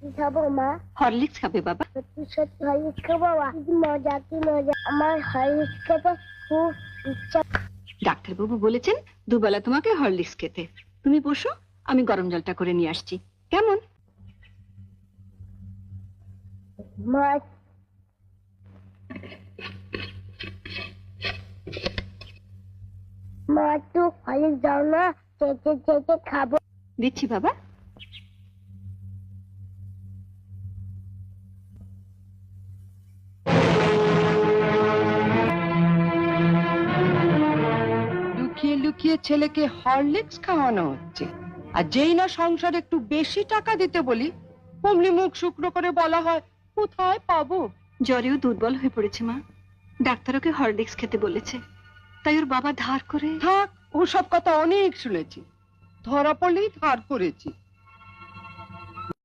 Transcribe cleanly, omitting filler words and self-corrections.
কি খাবো মা? হরলিক্স খাবে বাবা। সত্যি সত্যি হরলিক্স খাবো বাবা? কি মজা কি মজা, আমার হরলিক্স খেতে খুব ইচ্ছা। ডাক্তারবাবু বলেছেন দুবেলা তোমাকে হরলিক্স খেতে। তুমি বসো, আমি গরম জলটা করে নিয়ে আসছি। কেমন? মা মা একটু হরলিক্স দাও না, চেটে চেটে খাবো। দিচ্ছি বাবা। লুকিয়ে লুকিয়ে ছেলেকে হরলিক্স খাওয়ানো হচ্ছে, আর যেই না সংসারে একটু বেশি টাকা দিতে বলি অমনি মুখ শুকনো করে বলা হয় কোথায় পাবো। জ্বরেও দুর্বল হয়ে পড়েছে মা, ডাক্তার ওকে হরলিক্স খেতে বলেছে, তাই ওর বাবা ধার করে। থাক, ওসব কথা অনেক শুনেছি, ধরা পড়লেই ধার করেছি।